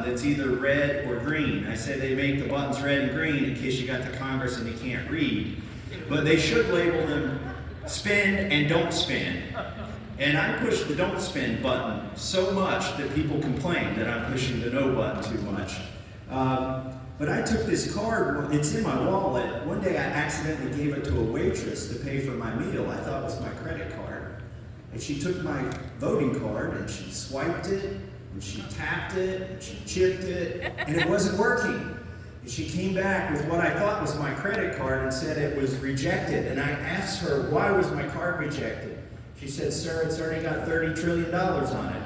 button that's either red or green. I say they make the buttons red and green in case you got to Congress and you can't read. But they should label them spend and don't spend. And I push the don't spend button so much that people complain that I'm pushing the no button too much. But I took this card, it's in my wallet. One day I accidentally gave it to a waitress to pay for my meal. I thought it was my credit card. And she took my voting card and she swiped it, and she tapped it, and she chipped it, and it wasn't working. And she came back with what I thought was my credit card and said it was rejected. And I asked her, why was my card rejected? She said, sir, it's already got $30 trillion on it.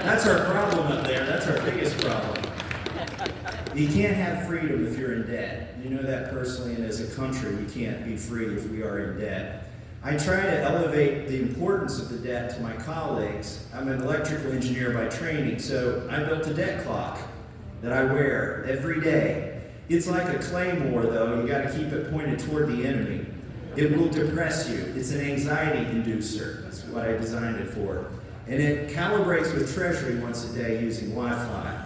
That's our problem up there. That's our biggest problem. You can't have freedom if you're in debt. You know that personally, and as a country, we can't be free if we are in debt. I try to elevate the importance of the debt to my colleagues. I'm an electrical engineer by training, so I built a debt clock that I wear every day. It's like a claymore, though. You got to keep it pointed toward the enemy. It will depress you. It's an anxiety inducer. That's what I designed it for. And it calibrates with Treasury once a day using Wi-Fi.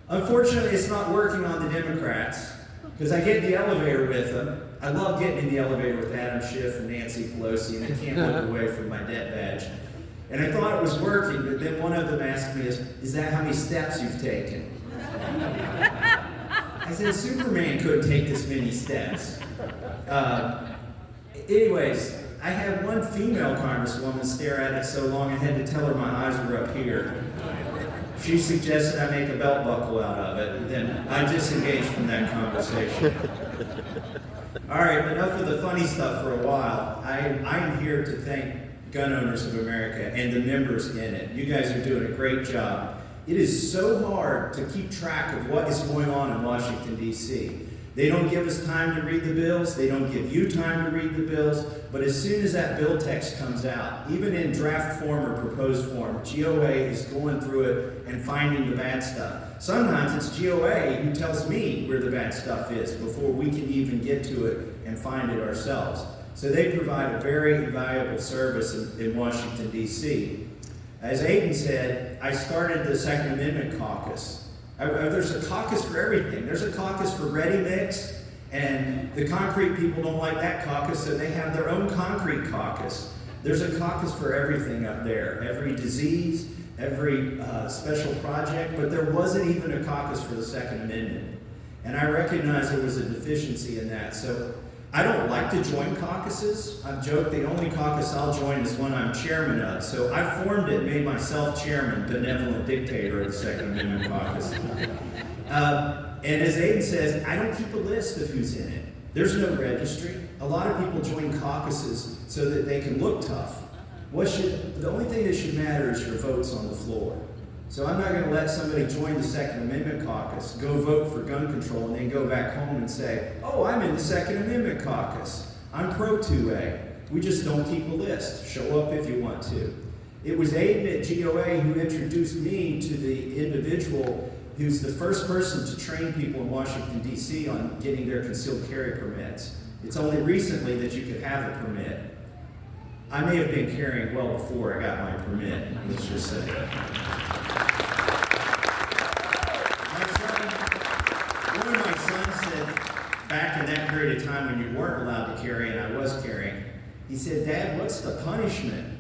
Unfortunately, it's not working on the Democrats, because I get in the elevator with them. I love getting in the elevator with Adam Schiff and Nancy Pelosi, and I can't look away from my debt badge. And I thought it was working, but then one of them asked me, is that how many steps you've taken? I said, Superman couldn't take this many steps. Anyways, I had one female congresswoman stare at it so long I had to tell her my eyes were up here. She suggested I make a belt buckle out of it, and then I disengaged from that conversation. All right, enough of the funny stuff for a while. I'm here to thank Gun Owners of America and the members in it. You guys are doing a great job. It is so hard to keep track of what is going on in Washington, D.C. They don't give us time to read the bills. They don't give you time to read the bills. But as soon as that bill text comes out, even in draft form or proposed form, GOA is going through it and finding the bad stuff. Sometimes it's GOA who tells me where the bad stuff is before we can even get to it and find it ourselves. So they provide a very valuable service in Washington, D.C. As Aiden said, I started the Second Amendment caucus. There's a caucus for everything. There's a caucus for ready mix, and the concrete people don't like that caucus, so they have their own concrete caucus. There's a caucus for everything up there, every disease, every special project, but there wasn't even a caucus for the Second Amendment. And I recognize there was a deficiency in that. So I don't like to join caucuses. I've joked the only caucus I'll join is one I'm chairman of. So I formed it, made myself chairman, benevolent dictator of the Second Amendment caucus. And as Aiden says, I don't keep a list of who's in it. There's no registry. A lot of people join caucuses so that they can look tough. The only thing that should matter is your votes on the floor. So I'm not going to let somebody join the Second Amendment caucus, go vote for gun control, and then go back home and say, oh, I'm in the Second Amendment caucus. I'm pro 2A. We just don't keep a list. Show up if you want to. It was Aiden at GOA who introduced me to the individual who's the first person to train people in Washington, D.C. on getting their concealed carry permits. It's only recently that you could have a permit. I may have been carrying well before I got my permit, let's just say. One of my sons said, back in that period of time when you weren't allowed to carry, and I was carrying, he said, Dad, what's the punishment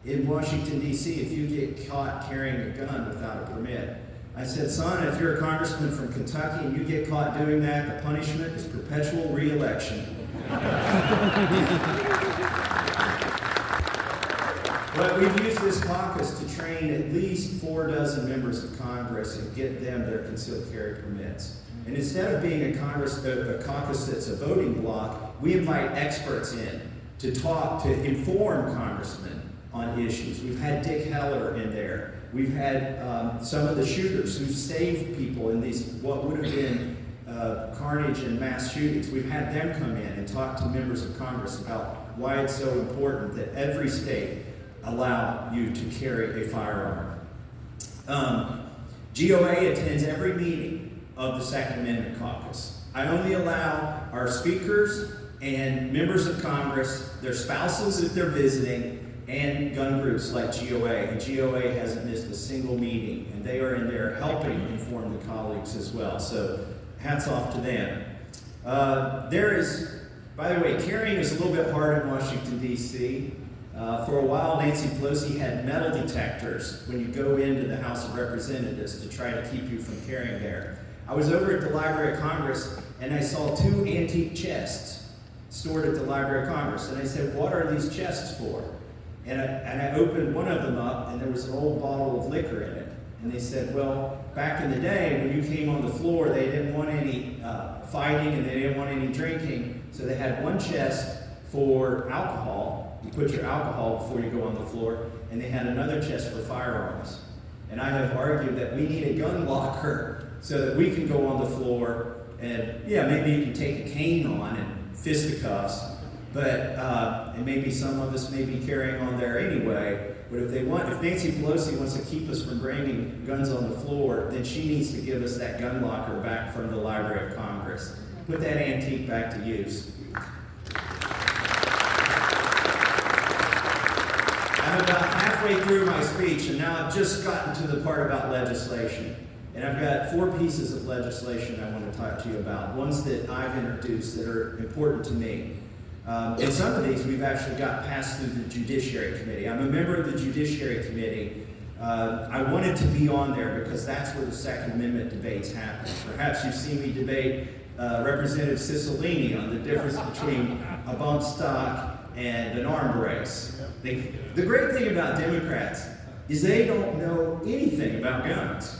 in Washington, D.C. if you get caught carrying a gun without a permit? I said, son, if you're a congressman from Kentucky and you get caught doing that, the punishment is perpetual re-election. But we've used this caucus to train at least 4 dozen members of Congress and get them their concealed carry permits. And instead of being a caucus that's a voting bloc, we invite experts in to talk, to inform congressmen on issues. We've had Dick Heller in there. We've had some of the shooters who saved people in these, what would have been carnage and mass shootings. We've had them come in and talk to members of Congress about why it's so important that every state allow you to carry a firearm. GOA attends every meeting of the Second Amendment caucus. I only allow our speakers and members of Congress, their spouses if they're visiting, and gun groups like GOA. And GOA hasn't missed a single meeting, and they are in there helping inform the colleagues as well. So hats off to them. By the way, carrying is a little bit hard in Washington, D.C. For a while, Nancy Pelosi had metal detectors when you go into the House of Representatives to try to keep you from carrying there. I was over at the Library of Congress, and I saw 2 antique chests stored at the Library of Congress. And I said, what are these chests for? And I opened one of them up, and there was an old bottle of liquor in it. And they said, well, back in the day, when you came on the floor, they didn't want any fighting, and they didn't want any drinking. So they had one chest for alcohol. You put your alcohol before you go on the floor. And they had another chest for firearms. And I have argued that we need a gun locker so that we can go on the floor and, yeah, maybe you can take a cane on and fisticuffs, but and maybe some of us may be carrying on there anyway. But if Nancy Pelosi wants to keep us from bringing guns on the floor, then she needs to give us that gun locker back from the Library of Congress. Put that antique back to use. I'm about halfway through my speech, and now I've just gotten to the part about legislation. And I've got 4 pieces of legislation I want to talk to you about, ones that I've introduced that are important to me. And some of these we've actually got passed through the Judiciary Committee. I'm a member of the Judiciary Committee. I wanted to be on there because that's where the Second Amendment debates happen. Perhaps you've seen me debate Representative Cicilline on the difference between a bump stock and an arm brace. The great thing about Democrats is they don't know anything about guns.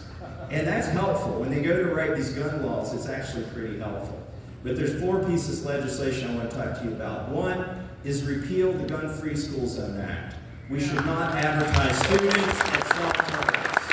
And that's helpful. When they go to write these gun laws, it's actually pretty helpful. But there's 4 pieces of legislation I want to talk to you about. One is repeal the Gun-Free School Zone Act. We should not advertise students at soft targets.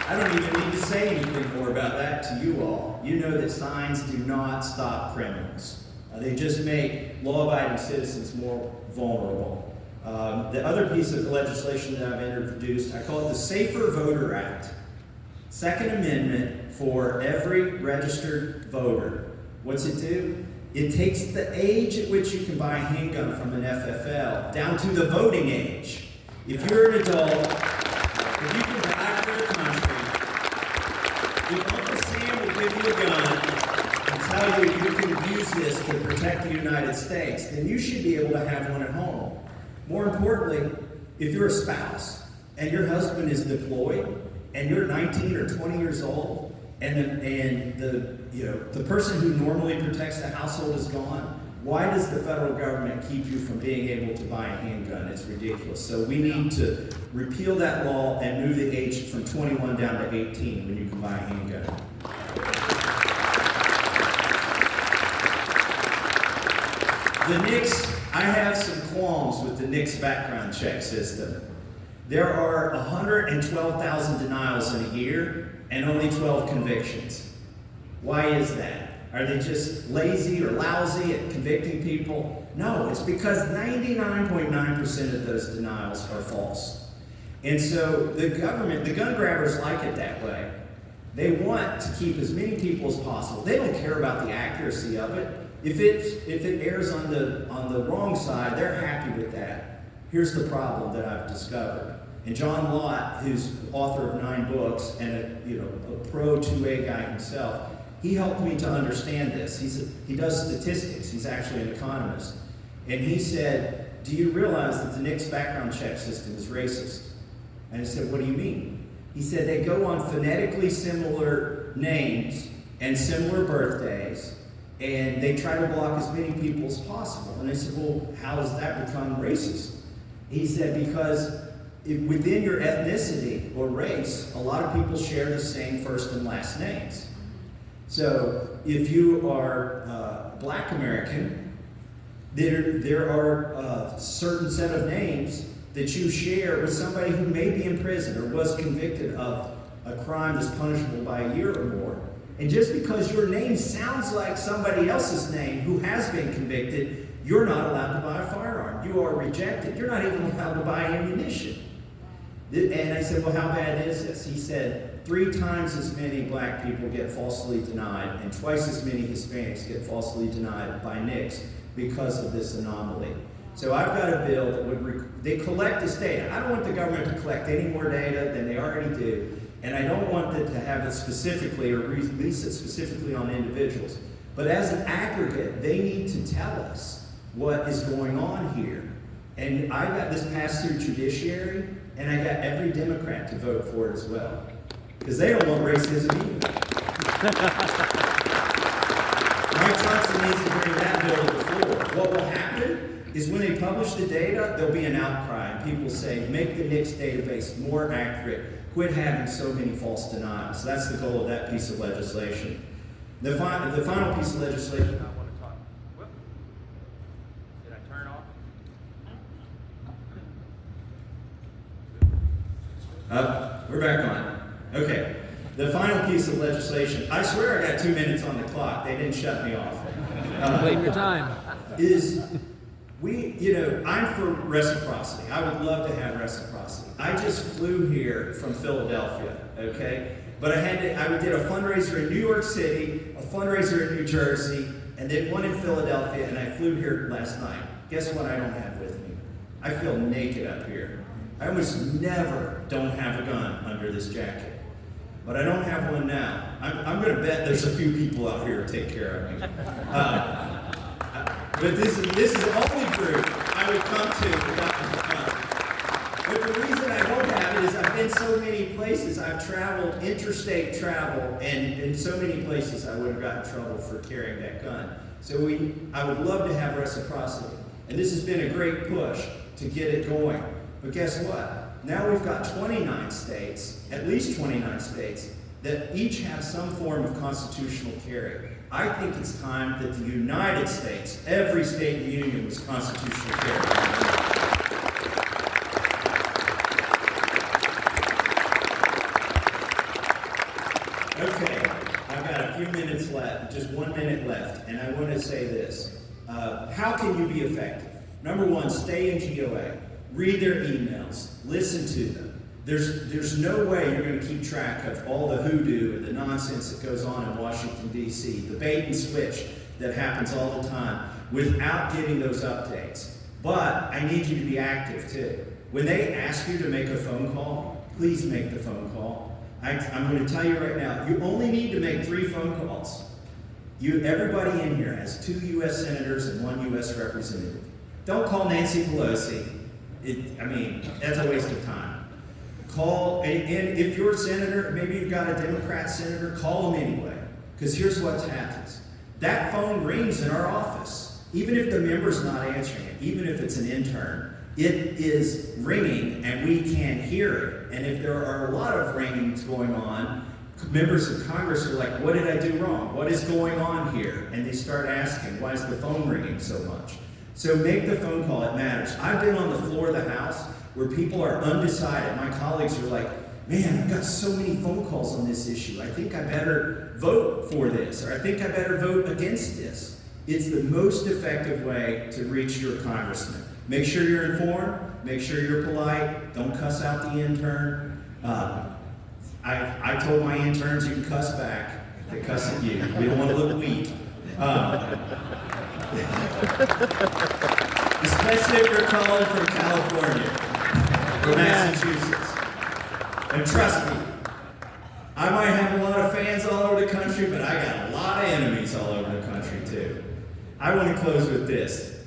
I don't even need to say anything more about that to you all. You know that signs do not stop criminals. They just make law-abiding citizens more vulnerable. The other piece of legislation that I've introduced, I call it the Safer Voter Act. Second Amendment for every registered voter. What's it do? It takes the age at which you can buy a handgun from an FFL down to the voting age. If you're an adult, if you can die for the country, if Uncle Sam will give you a gun and tell you you can use this to protect the United States, then you should be able to have one at home. More importantly, if you're a spouse and your husband is deployed and you're 19 or 20 years old and the person who normally protects the household is gone, why does the federal government keep you from being able to buy a handgun? It's ridiculous. So we need to repeal that law and move the age from 21 down to 18 when you can buy a handgun. The NICS, I have some qualms with the NICS background check system. There are 112,000 denials in a year and only 12 convictions. Why is that? Are they just lazy or lousy at convicting people? No, it's because 99.9% of those denials are false. And so the government, the gun grabbers like it that way. They want to keep as many people as possible. They don't care about the accuracy of it. If it errs on the wrong side, they're happy with that. Here's the problem that I've discovered. And John Lott, who's author of 9 books and a pro 2A guy himself, he helped me to understand this. He does statistics. He's actually an economist. And he said, do you realize that the NICS background check system is racist? And I said, what do you mean? He said they go on phonetically similar names and similar birthdays, and they try to block as many people as possible. And I said, well, how does that become racist? He said, because within your ethnicity or race, a lot of people share the same first and last names. So if you are Black American, there are a certain set of names that you share with somebody who may be in prison or was convicted of a crime that's punishable by a year or more. And just because your name sounds like somebody else's name who has been convicted, you're not allowed to buy a firearm. You are rejected. You're not even allowed to buy ammunition. And I said, well, how bad is this? He said, 3 times as many Black people get falsely denied, and twice as many Hispanics get falsely denied by NICS because of this anomaly. So I've got a bill that would, they collect this data. I don't want the government to collect any more data than they already do, and I don't want them to have it specifically or release it specifically on individuals. But as an aggregate, they need to tell us what is going on here. And I got this passed through judiciary, and I got every Democrat to vote for it as well. Because they don't want racism either. Mike Johnson needs to bring that bill to the floor. What will happen is when they publish the data, there'll be an outcry. And people say, make the NICS database more accurate. Quit having so many false denials. That's the goal of that piece of legislation. The final piece of legislation I want to talk about. Did I turn off? We're back on. Okay. The final piece of legislation, I swear I got 2 minutes on the clock. They didn't shut me off. Blame your time. I'm for reciprocity. I would love to have reciprocity. I just flew here from Philadelphia, okay? But I did a fundraiser in New York City, a fundraiser in New Jersey, and then one in Philadelphia, and I flew here last night. Guess what I don't have with me? I feel naked up here. I almost never don't have a gun under this jacket. But I don't have one now. I'm going to bet there's a few people out here to take care of me. But this is the only group I would come to without a gun. But the reason I don't have it is I've been so many places. I've traveled, interstate travel, and in so many places I would have gotten in trouble for carrying that gun. So I would love to have reciprocity. And this has been a great push to get it going. But guess what? Now we've got 29 states, at least 29 states, that each have some form of constitutional carry. I think it's time that the United States, every state in the Union, was constitutional carry. Okay, I've got a few minutes left, just 1 minute left, and I want to say this. How can you be effective? Number one, stay in GOA. Read their emails. Listen to them. There's no way you're going to keep track of all the hoodoo and the nonsense that goes on in Washington, D.C., the bait and switch that happens all the time, without getting those updates. But I need you to be active, too. When they ask you to make a phone call, please make the phone call. I'm going to tell you right now, you only need to make 3 phone calls. Everybody in here has 2 U.S. senators and 1 U.S. representative. Don't call Nancy Pelosi. That's a waste of time. Call, and if you're a senator, maybe you've got a Democrat senator, call them anyway. Because here's what happens. That phone rings in our office. Even if the member's not answering it, even if it's an intern, it is ringing and we can't hear it. And if there are a lot of ringings going on, members of Congress are like, what did I do wrong? What is going on here? And they start asking, why is the phone ringing so much? So make the phone call, it matters. I've been on the floor of the House where people are undecided. My colleagues are like, man, I've got so many phone calls on this issue. I think I better vote for this, or I think I better vote against this. It's the most effective way to reach your congressman. Make sure you're informed, make sure you're polite, don't cuss out the intern. I told my interns you can cuss back, they cuss at you. We don't want to look weak. Especially if you're calling from California or Massachusetts. And trust me, I might have a lot of fans all over the country, but I got a lot of enemies all over the country too. I want to close with this,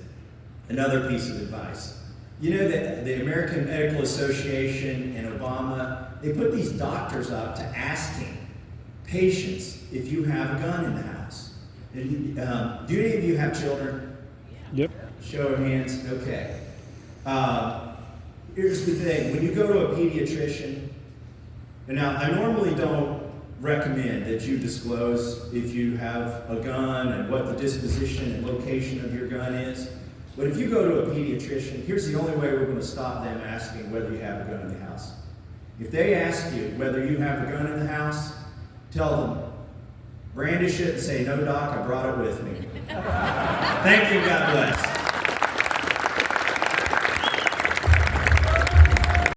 another piece of advice. You know that the American Medical Association and Obama, they put these doctors up to asking patients if you have a gun in the house. And, do any of you have children? Yep. Show of hands. Okay. Here's the thing. When you go to a pediatrician, and now I normally don't recommend that you disclose if you have a gun and what the disposition and location of your gun is. But if you go to a pediatrician, here's the only way we're going to stop them asking whether you have a gun in the house. If they ask you whether you have a gun in the house, tell them, brandish it and say, no, doc, I brought it with me. Thank you, God bless.